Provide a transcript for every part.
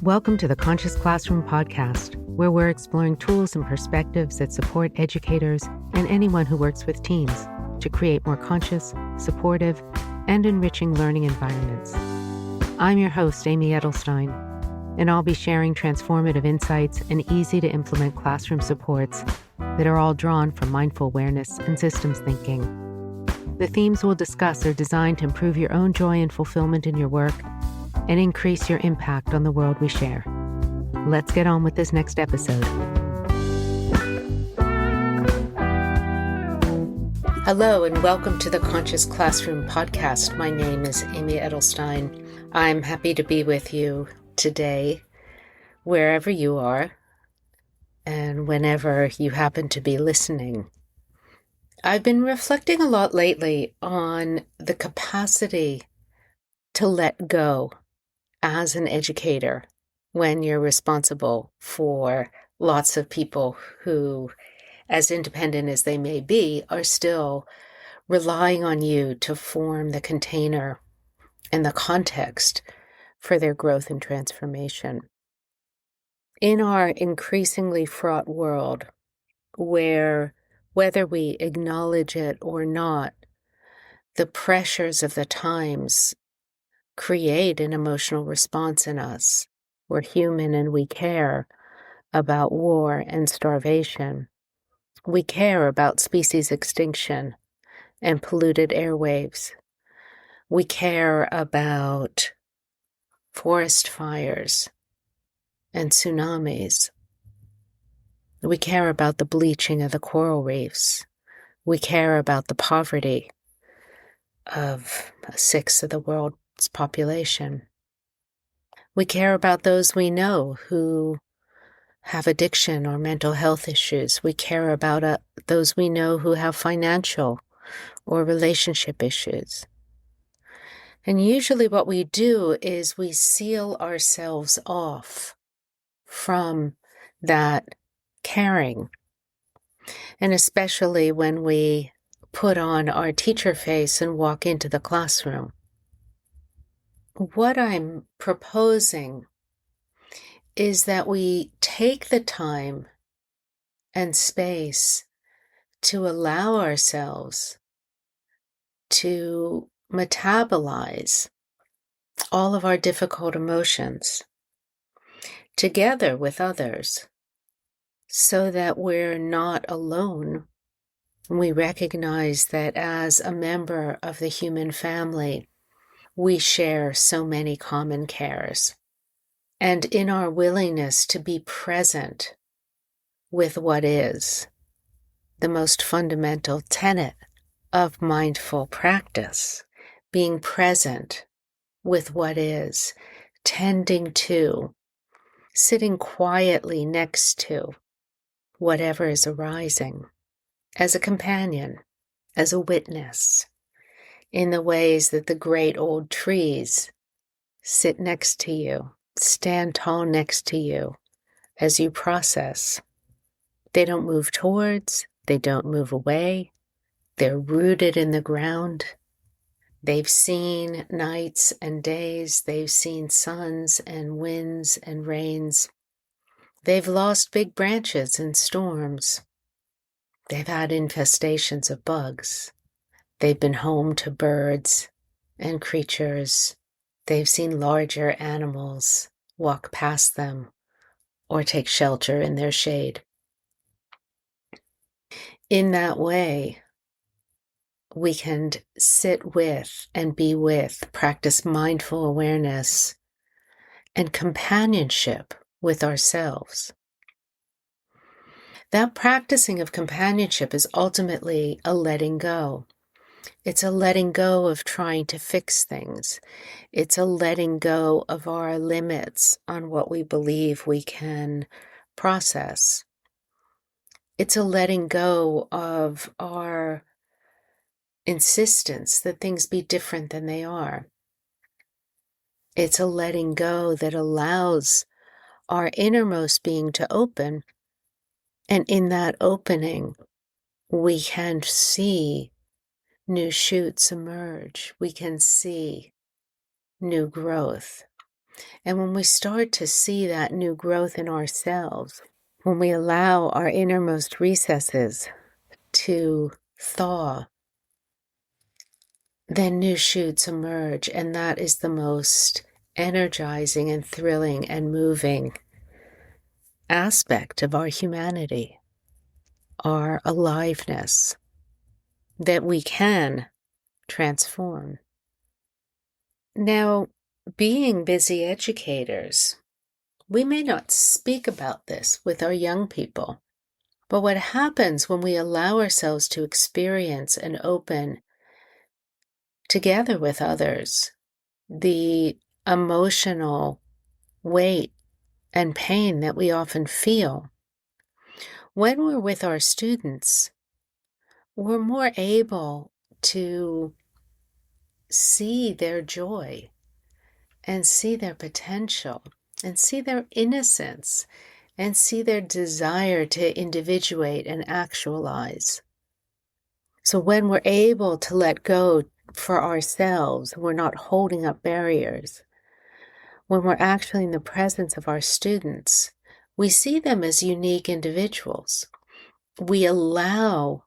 Welcome to the Conscious Classroom podcast, where we're exploring tools and perspectives that support educators and anyone who works with teams to create more conscious, supportive, and enriching learning environments. I'm your host, Amy Edelstein, and I'll be sharing transformative insights and easy-to-implement classroom supports that are all drawn from mindful awareness and systems thinking. The themes we'll discuss are designed to improve your own joy and fulfillment in your work and increase your impact on the world we share. Let's get on with this next episode. Hello, and welcome to the Conscious Classroom podcast. My name is Amy Edelstein. I'm happy to be with you today, wherever you are, and whenever you happen to be listening. I've been reflecting a lot lately on the capacity to let go as an educator when you're responsible for lots of people who, as independent as they may be, are still relying on you to form the container and the context for their growth and transformation. In our increasingly fraught world, where whether we acknowledge it or not, the pressures of the times create an emotional response in us. We're human and we care about war and starvation. We care about species extinction and polluted airwaves. We care about forest fires and tsunamis. We care about the bleaching of the coral reefs. We care about the poverty of a sixth of the world's population. We care about those we know who have addiction or mental health issues. We care about those we know who have financial or relationship issues. And usually what we do is we seal ourselves off from that caring. And especially when we put on our teacher face and walk into the classroom. What I'm proposing is that we take the time and space to allow ourselves to metabolize all of our difficult emotions together with others so that we're not alone. We recognize that as a member of the human family, we share so many common cares. And in our willingness to be present with what is, the most fundamental tenet of mindful practice, being present with what is, tending to, sitting quietly next to whatever is arising, as a companion, as a witness, in the ways that the great old trees sit next to you, stand tall next to you as you process. They don't move towards, they don't move away. They're rooted in the ground. They've seen nights and days. They've seen suns and winds and rains. They've lost big branches in storms. They've had infestations of bugs. They've been home to birds and creatures. They've seen larger animals walk past them or take shelter in their shade. In that way, we can sit with and be with, practice mindful awareness and companionship with ourselves. That practicing of companionship is ultimately a letting go. It's a letting go of trying to fix things. It's a letting go of our limits on what we believe we can process. It's a letting go of our insistence that things be different than they are. It's a letting go that allows our innermost being to open, and in that opening, we can see new shoots emerge. We can see new growth. And when we start to see that new growth in ourselves, when we allow our innermost recesses to thaw, then new shoots emerge, and that is the most energizing and thrilling and moving aspect of our humanity, our aliveness, that we can transform. Now, being busy educators, we may not speak about this with our young people, but what happens when we allow ourselves to experience and open together with others the emotional weight and pain that we often feel, when we're with our students, we're more able to see their joy and see their potential and see their innocence and see their desire to individuate and actualize. So when we're able to let go for ourselves, we're not holding up barriers. When we're actually in the presence of our students, we see them as unique individuals. We allow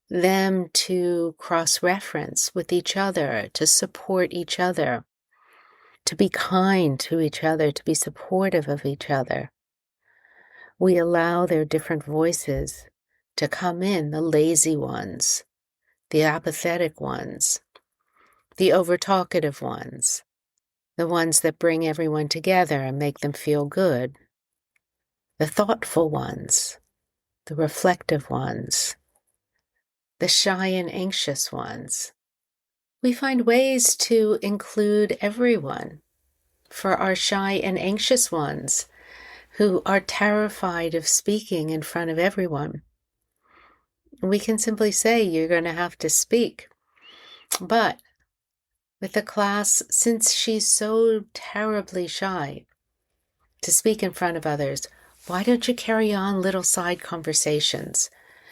them to cross-reference with each other, to support each other, to be kind to each other, to be supportive of each other. We allow their different voices to come in, the lazy ones, the apathetic ones, the over-talkative ones, the ones that bring everyone together and make them feel good, the thoughtful ones, the reflective ones, the shy and anxious ones. We find ways to include everyone. For our shy and anxious ones who are terrified of speaking in front of everyone, we can simply say, you're going to have to speak. But with the class, since she's so terribly shy to speak in front of others, why don't you carry on little side conversations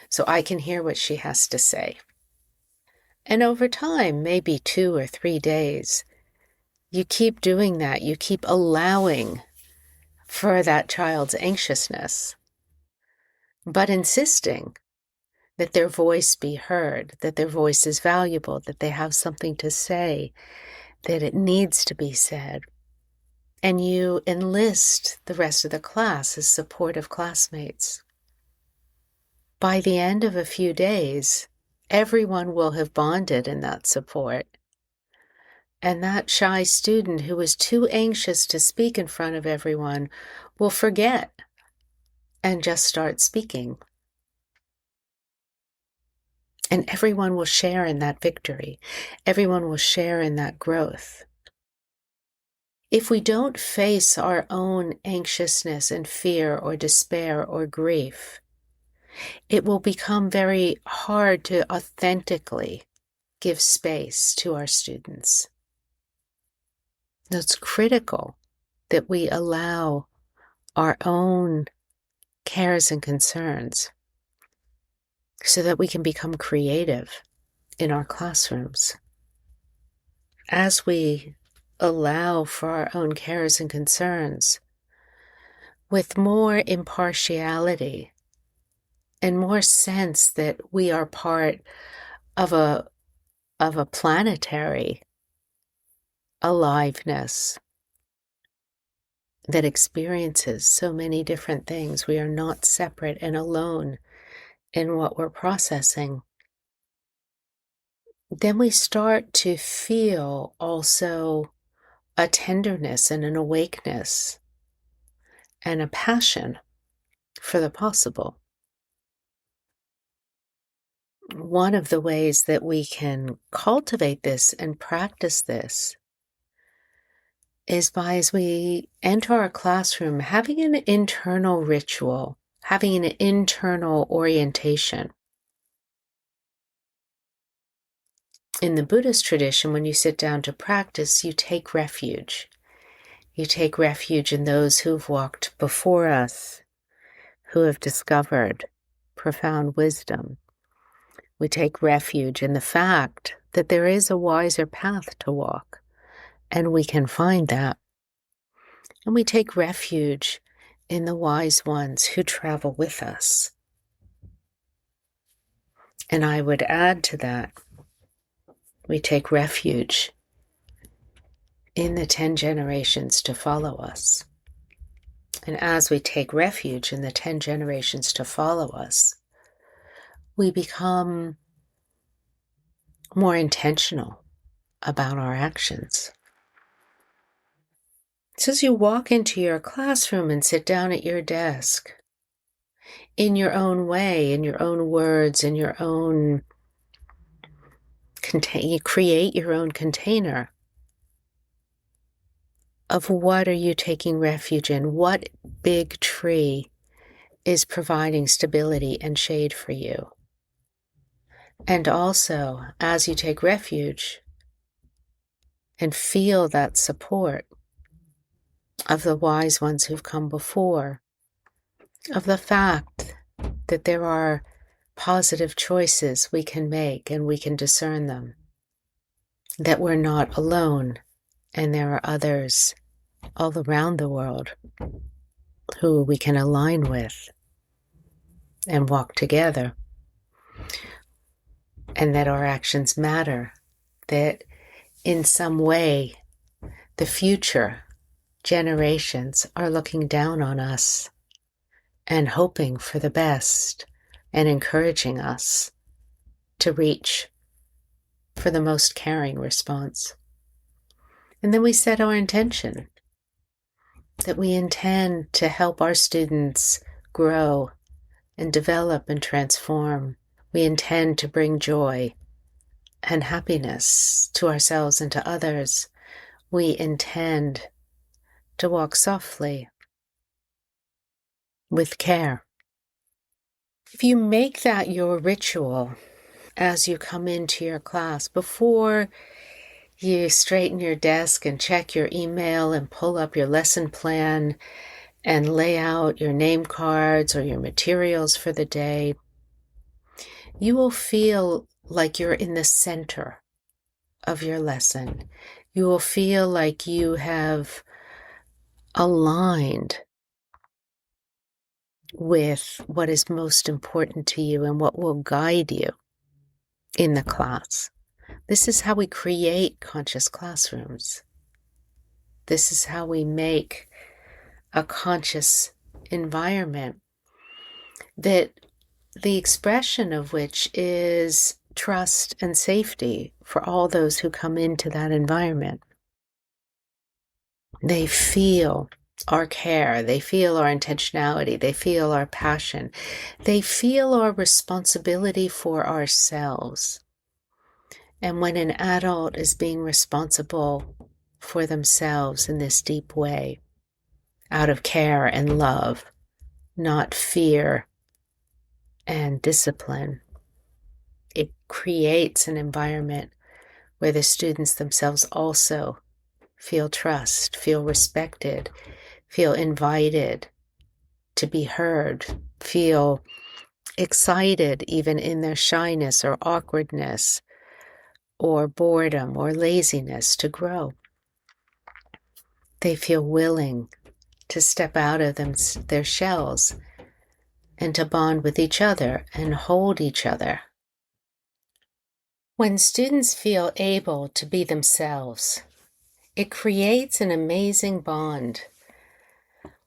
so I can hear what she has to say? And over time, maybe 2 or 3 days, you keep doing that. You keep allowing for that child's anxiousness, but insisting that their voice be heard, that their voice is valuable, that they have something to say, that it needs to be said. And you enlist the rest of the class as supportive classmates. By the end of a few days, everyone will have bonded in that support. And that shy student who was too anxious to speak in front of everyone will forget and just start speaking. And everyone will share in that victory. Everyone will share in that growth. If we don't face our own anxiousness and fear or despair or grief, it will become very hard to authentically give space to our students. It's critical that we allow our own cares and concerns so that we can become creative in our classrooms. As we allow for our own cares and concerns, with more impartiality and more sense that we are part of a planetary aliveness that experiences so many different things. We are not separate and alone in what we're processing. Then we start to feel also a tenderness and an awakeness and a passion for the possible. One of the ways that we can cultivate this and practice this is by, as we enter our classroom, having an internal ritual, having an internal orientation. In the Buddhist tradition, when you sit down to practice, you take refuge. You take refuge in those who've walked before us, who have discovered profound wisdom. We take refuge in the fact that there is a wiser path to walk, and we can find that. And we take refuge in the wise ones who travel with us. And I would add to that, we take refuge in the 10 generations to follow us. And as we take refuge in the 10 generations to follow us, we become more intentional about our actions. So as you walk into your classroom and sit down at your desk, in your own way, in your own words, in your own you create your own container of what are you taking refuge in? What big tree is providing stability and shade for you? And also, as you take refuge and feel that support of the wise ones who've come before, of the fact that there are positive choices we can make and we can discern them, that we're not alone and there are others all around the world who we can align with and walk together, and that our actions matter, that in some way the future generations are looking down on us and hoping for the best and encouraging us to reach for the most caring response. And then we set our intention that we intend to help our students grow and develop and transform. We intend to bring joy and happiness to ourselves and to others. We intend to walk softly with care. If you make that your ritual as you come into your class, before you straighten your desk and check your email and pull up your lesson plan and lay out your name cards or your materials for the day, you will feel like you're in the center of your lesson. You will feel like you have aligned with what is most important to you and what will guide you in the class. This is how we create conscious classrooms. This is how we make a conscious environment that the expression of which is trust and safety for all those who come into that environment. They feel our care, they feel our intentionality, they feel our passion, they feel our responsibility for ourselves. And when an adult is being responsible for themselves in this deep way, out of care and love, not fear and discipline, it creates an environment where the students themselves also feel trust, feel respected, feel invited to be heard, feel excited even in their shyness or awkwardness or boredom or laziness to grow. They feel willing to step out of their shells and to bond with each other and hold each other. When students feel able to be themselves, it creates an amazing bond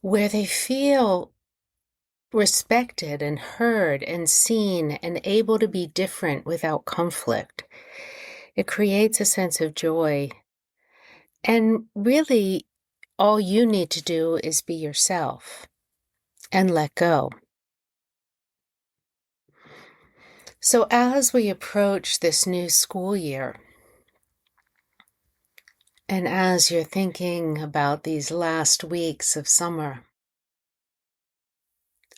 where they feel respected and heard and seen and able to be different without conflict. It creates a sense of joy. And really, all you need to do is be yourself and let go. So as we approach this new school year, and as you're thinking about these last weeks of summer,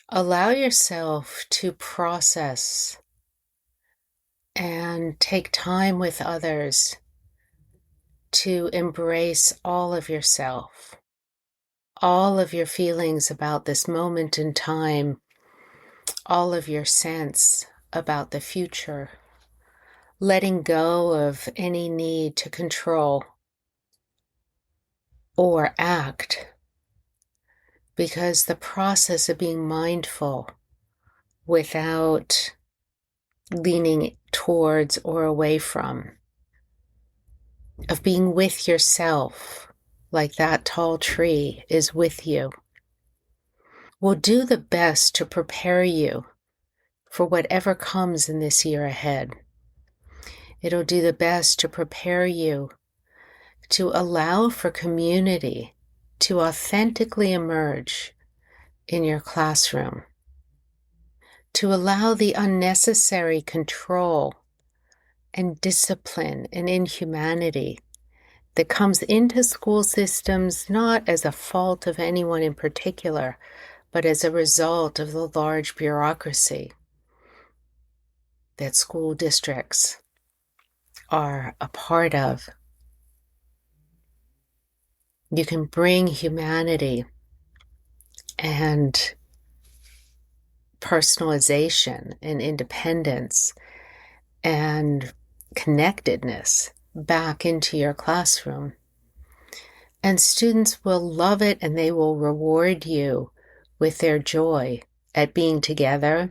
allow yourself to process and take time with others to embrace all of yourself, all of your feelings about this moment in time, all of your sense about the future, letting go of any need to control or act because the process of being mindful without leaning towards or away from, of being with yourself, like that tall tree is with you, will do the best to prepare you for whatever comes in this year ahead. It'll do the best to prepare you to allow for community to authentically emerge in your classroom, to allow the unnecessary control and discipline and inhumanity that comes into school systems not as a fault of anyone in particular, but as a result of the large bureaucracy that school districts are a part of. You can bring humanity and personalization and independence and connectedness back into your classroom. And students will love it, and they will reward you with their joy at being together,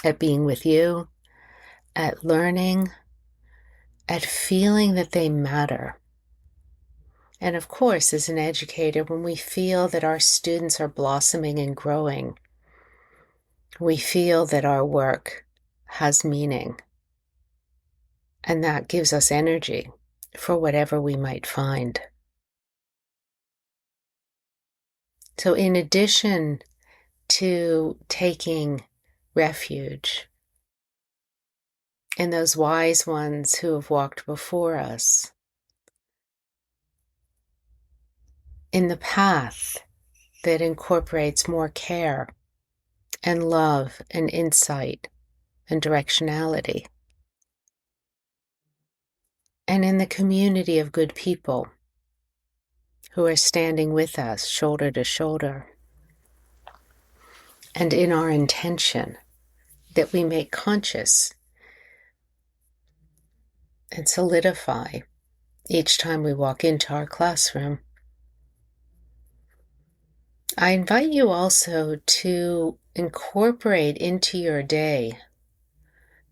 at being with you, at learning, at feeling that they matter. And of course, as an educator, when we feel that our students are blossoming and growing, we feel that our work has meaning. And that gives us energy for whatever we might find. So in addition to taking refuge in those wise ones who have walked before us, in the path that incorporates more care and love and insight and directionality, and in the community of good people who are standing with us shoulder to shoulder, and in our intention that we make conscious and solidify each time we walk into our classroom. I invite you also to incorporate into your day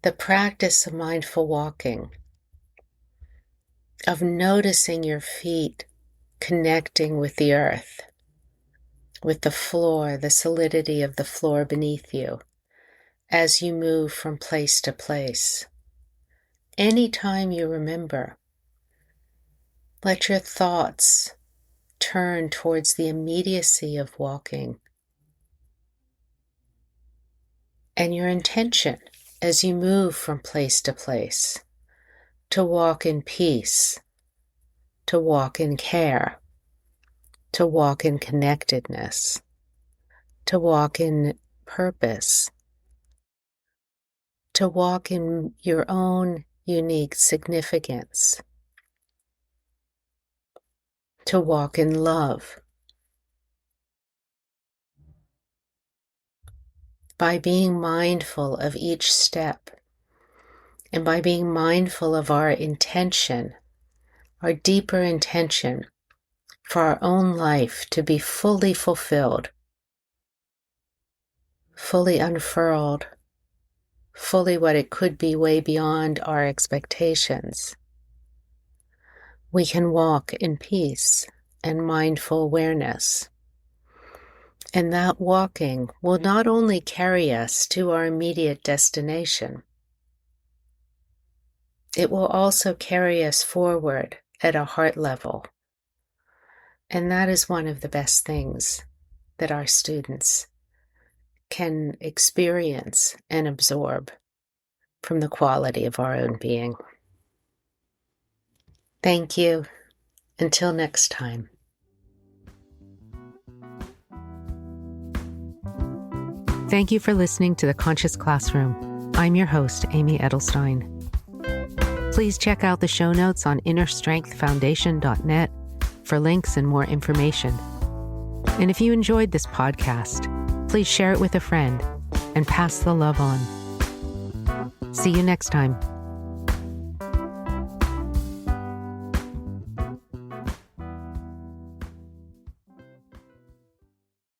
the practice of mindful walking, of noticing your feet connecting with the earth, with the floor, the solidity of the floor beneath you, as you move from place to place. Anytime you remember, let your thoughts turn towards the immediacy of walking and your intention as you move from place to place, to walk in peace, to walk in care, to walk in connectedness, to walk in purpose, to walk in your own unique significance, to walk in love. By being mindful of each step, and by being mindful of our intention, our deeper intention for our own life to be fully fulfilled, fully unfurled, fully what it could be way beyond our expectations, we can walk in peace and mindful awareness. And that walking will not only carry us to our immediate destination, it will also carry us forward at a heart level. And that is one of the best things that our students can experience and absorb from the quality of our own being. Thank you. Until next time. Thank you for listening to The Conscious Classroom. I'm your host, Amy Edelstein. Please check out the show notes on innerstrengthfoundation.net for links and more information. And if you enjoyed this podcast, please share it with a friend and pass the love on. See you next time.